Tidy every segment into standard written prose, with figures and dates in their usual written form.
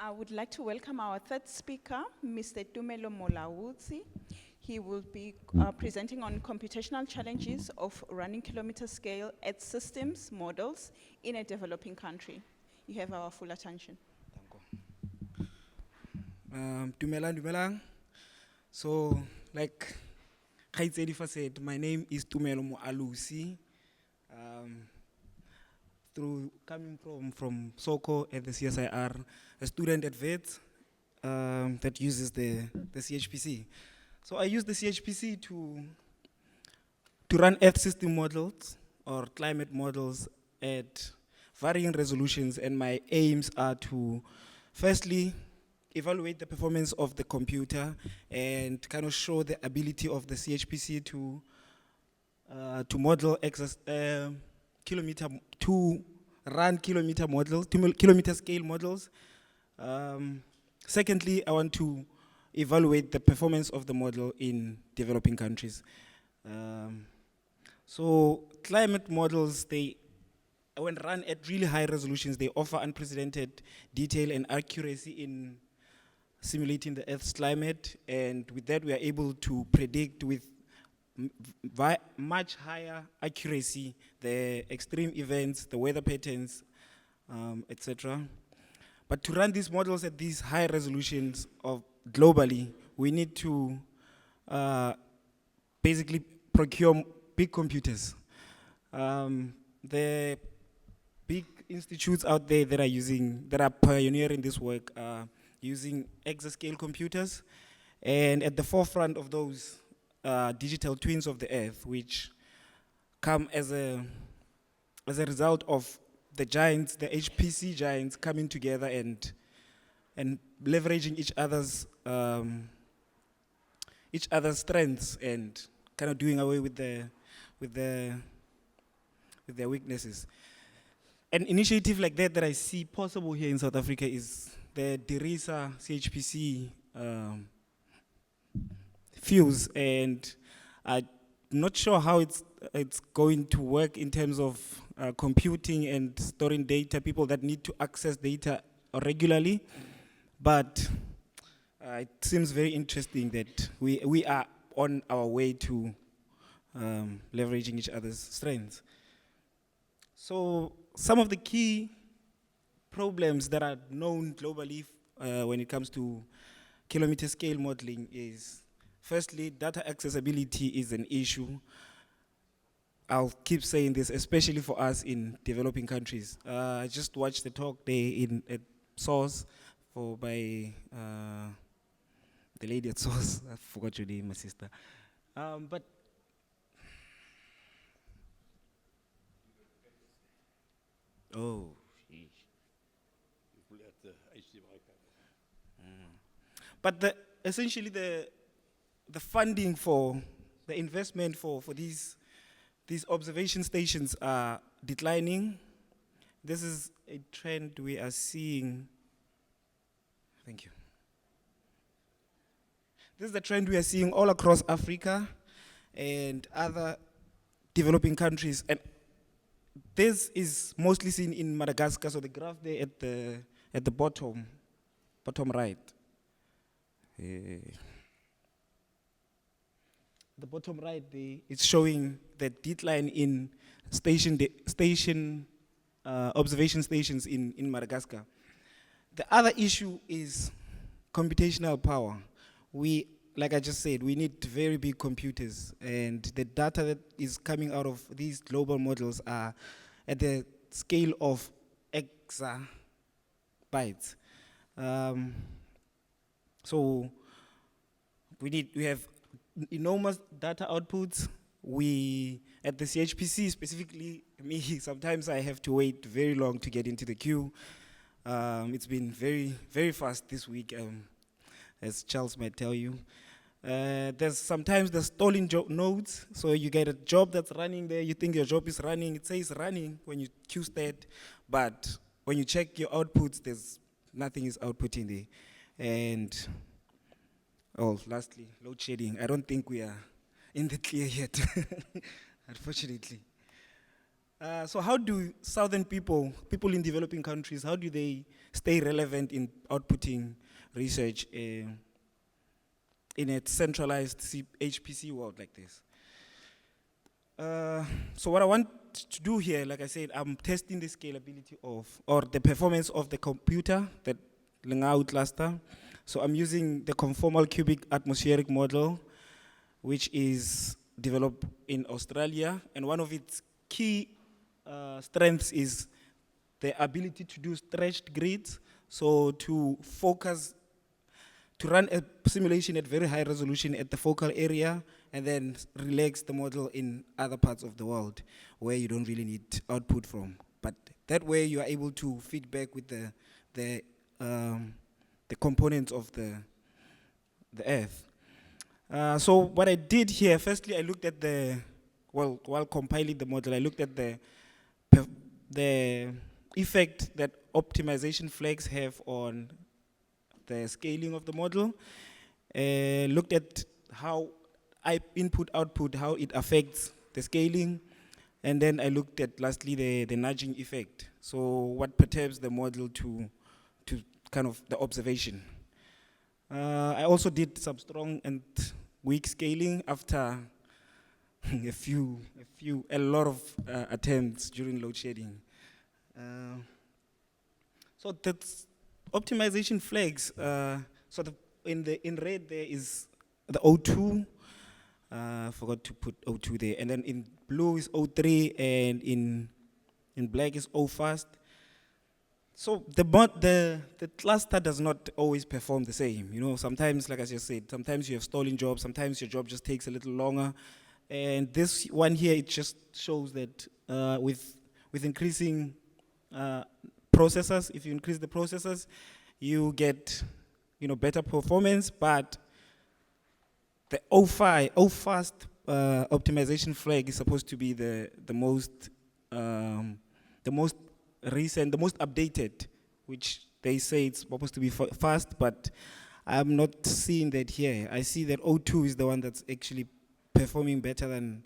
I would like to welcome our third speaker, Mr. Tumelo Moalusi. He will be presenting on computational challenges of running kilometer-scale Earth systems models in a developing country. You have our full attention. Dumelang. So, like Khaitsedi said, my name is Tumelo Moalusi. Through coming from Soko at the CSIR, a student at VET that uses the CHPC. So I use the CHPC to run Earth system models or climate models at varying resolutions, and my aims are to firstly evaluate the performance of the computer and kind of show the ability of the CHPC to model run kilometer scale models. Secondly, I want to evaluate the performance of the model in developing countries. So climate models, when run at really high resolutions, they offer unprecedented detail and accuracy in simulating the Earth's climate, and with that we are able to predict with much higher accuracy the extreme events, the weather patterns, etc. But to run these models at these high resolutions globally, we need to basically procure big computers. The big institutes out there that are pioneering this work are using exascale computers, and at the forefront of those digital twins of the Earth, which come as a result of the giants, the HPC giants, coming together and leveraging each other's strengths and kind of doing away with their weaknesses. An initiative like that I see possible here in South Africa is the DIRISA CHPC fuse, and I'm not sure how it's going to work in terms of computing and storing data, people that need to access data regularly, but it seems very interesting that we are on our way to leveraging each other's strengths. So some of the key problems that are known globally when it comes to kilometer scale modeling is, firstly, data accessibility is an issue. I'll keep saying this, especially for us in developing countries. I just watched the talk there at Source by the lady at Source. I forgot your name, my sister. But oh, but essentially the funding for the investment for these observation stations are declining. This is a trend we are seeing. Thank you. This is the trend we are seeing all across Africa and other developing countries, and this is mostly seen in Madagascar. So the graph there at the bottom right. The bottom right there, it's showing the decline in observation stations in Madagascar. The other issue is computational power. Like I just said, we need very big computers, and the data that is coming out of these global models are at the scale of exabytes. So we have enormous data outputs. At the CHPC, specifically me, sometimes I have to wait very long to get into the queue. It's been very, very fast this week, as Charles might tell you. There's sometimes the stolen nodes, so you get a job that's running there, you think your job is running, it says running when you queue state, but when you check your outputs, nothing is outputting there. And lastly, load shedding. I don't think we are in the clear yet, unfortunately. So how do southern people in developing countries, how do they stay relevant in outputting research in a centralized HPC world like this? So what I want to do here, like I said, I'm testing the scalability of, or the performance of the computer that Lingao cluster. So I'm using the conformal cubic atmospheric model, which is developed in Australia. And one of its key strengths is the ability to do stretched grids. So to focus, to run a simulation at very high resolution at the focal area, and then relax the model in other parts of the world where you don't really need output from. But that way you are able to feed back with the components of the Earth. So what I did here, firstly I looked at while compiling the model, I looked at the effect that optimization flags have on the scaling of the model, looked at how input-output, how it affects the scaling, and then I looked at, lastly, the nudging effect. So what perturbs the model to kind of the observation. I also did some strong and weak scaling after a lot of attempts during load shedding. So that's optimization flags. So in red there is the O2. Forgot to put O2 there. And then in blue is O3, and in black is O fast. So the cluster does not always perform the same. You know, sometimes, like I just said, sometimes you have stolen jobs, sometimes your job just takes a little longer. And this one here, it just shows that with increasing processors, if you increase the processors, you get, you know, better performance, but the O fast optimization flag is supposed to be the most recent, the most updated, which they say it's supposed to be fast, but I'm not seeing that here. I see that O2 is the one that's actually performing better than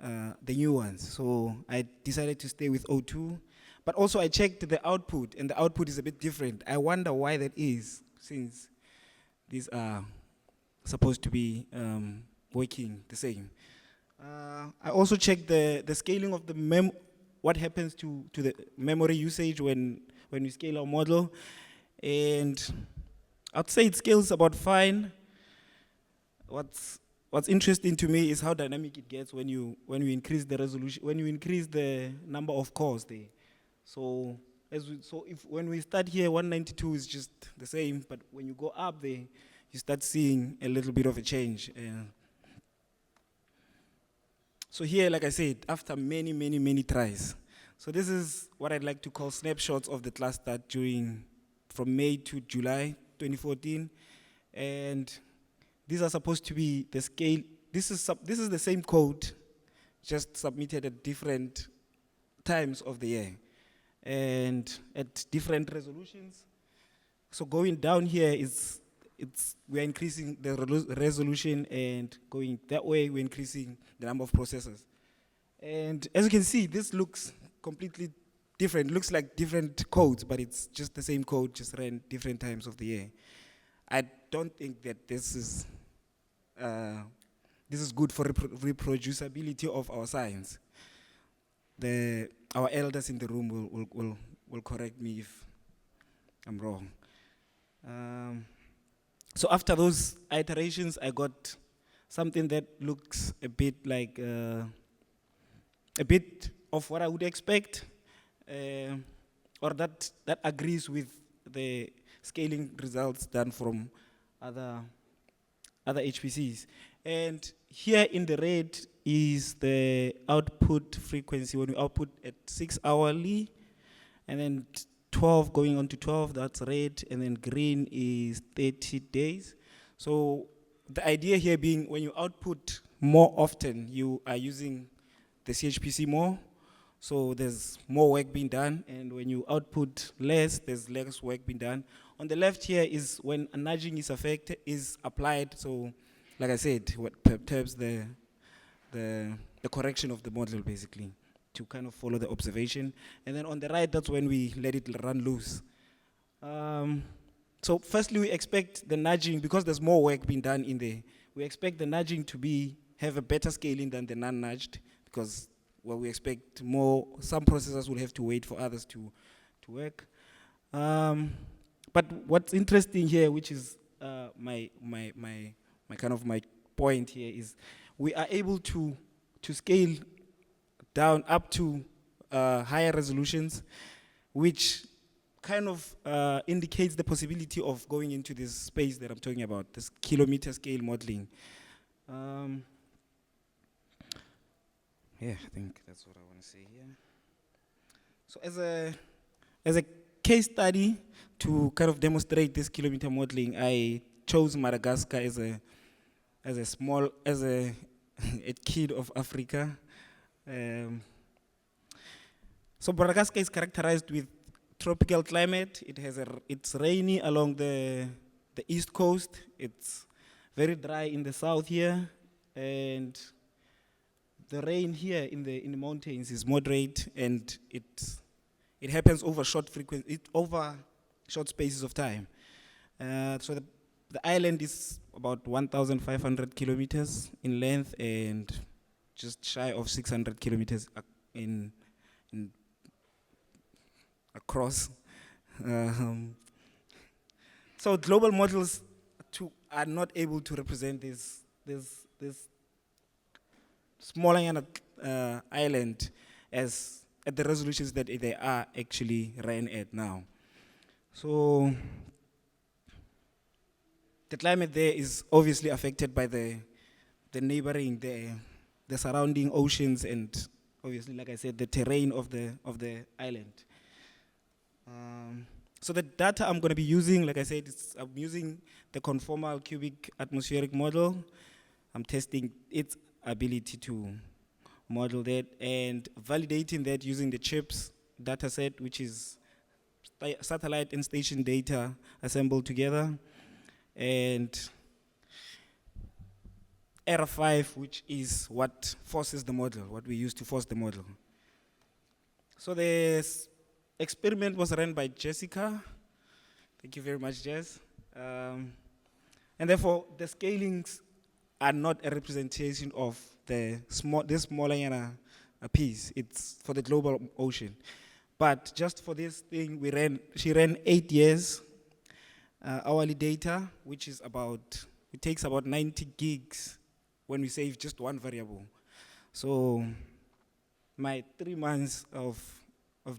the new ones. So I decided to stay with O2. But also I checked the output, and the output is a bit different. I wonder why that is, since these are supposed to be working the same. I also checked the scaling of the what happens to the memory usage when we scale our model, and I'd say it scales about fine. What's interesting to me is how dynamic it gets when you increase the resolution, when you increase the number of cores there. So when we start here, 192 is just the same, but when you go up there, you start seeing a little bit of a change. So here, like I said, after many tries. So this is what I'd like to call snapshots of the cluster from May to July 2014. And these are supposed to be the scale. This is the same code, just submitted at different times of the year and at different resolutions. So going down here we're increasing the resolution, and going that way we're increasing the number of processors. And as you can see, this looks completely different. It looks like different codes, but it's just the same code, just ran different times of the year. I don't think that this is good for reproducibility of our science. Our elders in the room will correct me if I'm wrong. So after those iterations, I got something that looks a bit like a bit of what I would expect, or that agrees with the scaling results done from other HPCs. And here in the red is the output frequency when we output at 6 hourly, and then 12 going on to 12, that's red, and then green is 30 days. So the idea here being, when you output more often, you are using the CHPC more, so there's more work being done, and when you output less, there's less work being done. On the left here is when a nudging is applied, so like I said, what perturbs the correction of the model, basically, to kind of follow the observation. And then on the right, that's when we let it run loose. So firstly, we expect the nudging, because there's more work being done in there, we expect the nudging to have a better scaling than the non-nudged, because, well, we expect some processors will have to wait for others to work. But what's interesting here, which is my point here, is we are able to scale down up to higher resolutions, which kind of indicates the possibility of going into this space that I'm talking about, this kilometer scale modeling. Yeah, I think that's what I want to say here. So as a case study to kind of demonstrate this kilometer modeling, I chose Madagascar as a kid of Africa. So Madagascar is characterized with tropical climate. It's rainy along the east coast. It's very dry in the south here, and the rain here in the mountains is moderate, and it happens over short spaces of time. So the island is about 1,500 kilometers in length and just shy of 600 kilometers across. So global models are not able to represent this smaller island as at the resolutions that they are actually ran at now. So the climate there is obviously affected by the neighboring, the surrounding oceans, and obviously, like I said, the terrain of the island. So the data I'm going to be using, like I said, I'm using the conformal cubic atmospheric model. I'm testing its ability to model that and validating that using the CHIPS data set, which is satellite and station data assembled together, and error 5, which is what forces the model, what we use to force the model. So this experiment was run by Jessica. Thank you very much, Jess. And therefore, the scalings are not a representation of this smaller piece. It's for the global ocean. But just for this thing, she ran 8 years hourly data, which is it takes about 90 gigs when we save just one variable. So my 3 months of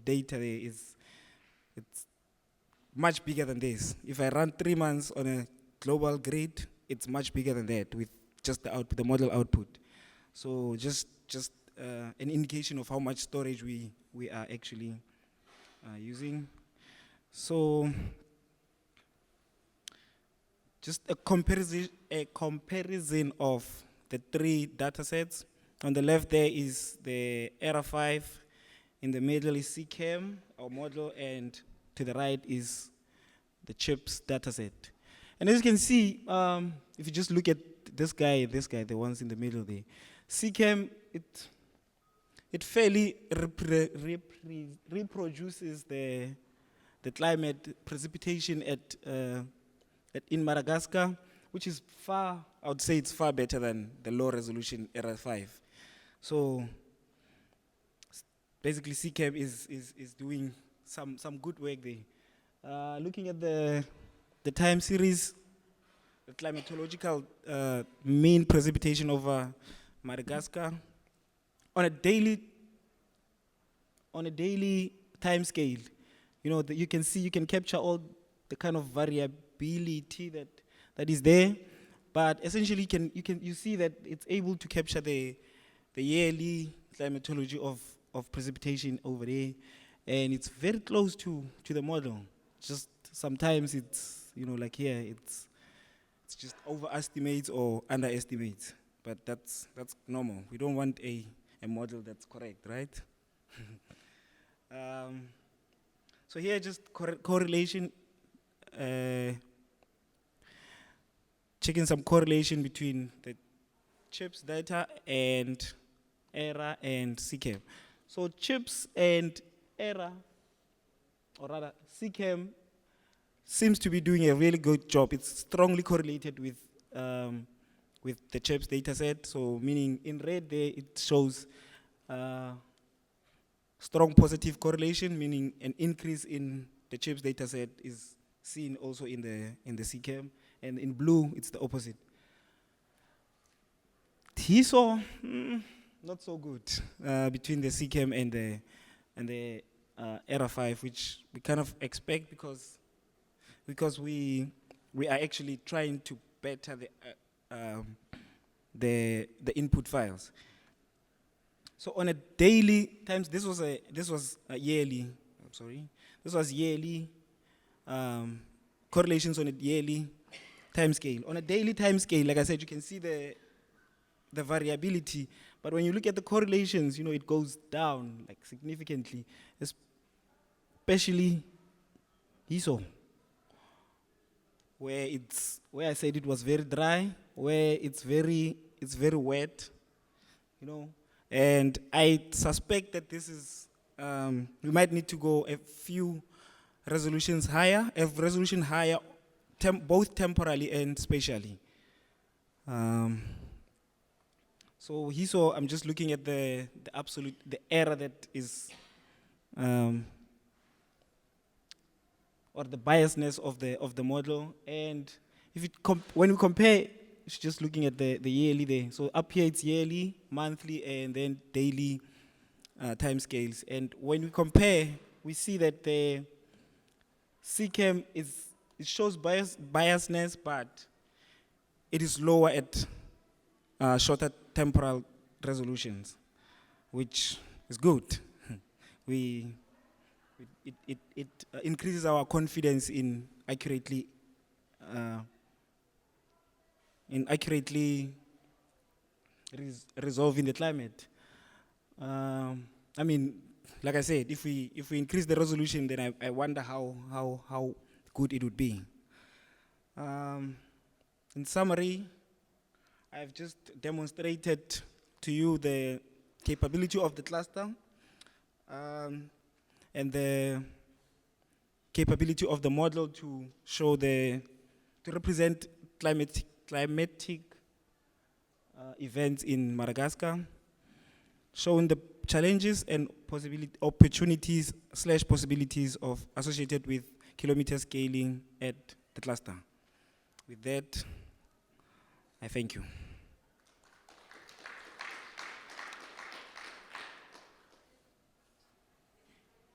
data there it's much bigger than this. If I run 3 months on a global grid, it's much bigger than that with just the model output. So just an indication of how much storage we are actually using. So just a comparison of the 3 data sets. On the left there is the error 5, in the middle is CCAM, our model, and to the right is the CHIPS data set. And as you can see, if you just look at this guy, the ones in the middle there, CCAM, it fairly reproduces the climate precipitation in Madagascar, which is I would say it's far better than the low resolution error 5. So basically CCAM is doing some good work there. Looking at the time series, the climatological mean precipitation over Madagascar on a daily time scale, you can capture all the kind of variability that is there, but essentially you see that it's able to capture the yearly climatology of precipitation over there, and it's very close to the model. Just sometimes it's like here it's just overestimates or underestimates, but that's normal. We don't want a model that's correct, right? So here just correlation, checking some correlation between the CHIPS data and error and CCAM. So chips and error, or rather CCAM, seems to be doing a really good job. It's strongly correlated with the chips data set. So meaning in red there, it shows strong positive correlation, meaning an increase in the chips data set is seen also in the CCAM. And in blue, it's the opposite. TISO, not so good between the CCAM and the error 5, which we kind of expect because we are actually trying to better the input files. So on a daily times, this was a yearly. I'm sorry, this was yearly correlations on a yearly time scale. On a daily time scale, like I said, you can see the variability, but when you look at the correlations, it goes down like significantly, especially ISO, where I said it was very dry, where it's very wet, and I suspect that this is we might need to go a few resolutions higher, both temporally and spatially. So HISO, I'm just looking at the error that is, or the biasness of the model, and if when we compare, it's just looking at the yearly there. So up here it's yearly, monthly, and then daily time scales. And when we compare, we see that the CCAM it shows biasness, but it is lower at shorter temporal resolutions, which is good. It increases our confidence in accurately resolving the climate. I mean, like I said, if we increase the resolution, then I wonder how good it would be. In summary, I've just demonstrated to you the capability of the cluster and the capability of the model to show to represent climatic events in Madagascar, showing the challenges and opportunities / possibilities associated with kilometer scaling at the cluster. With that, I thank you.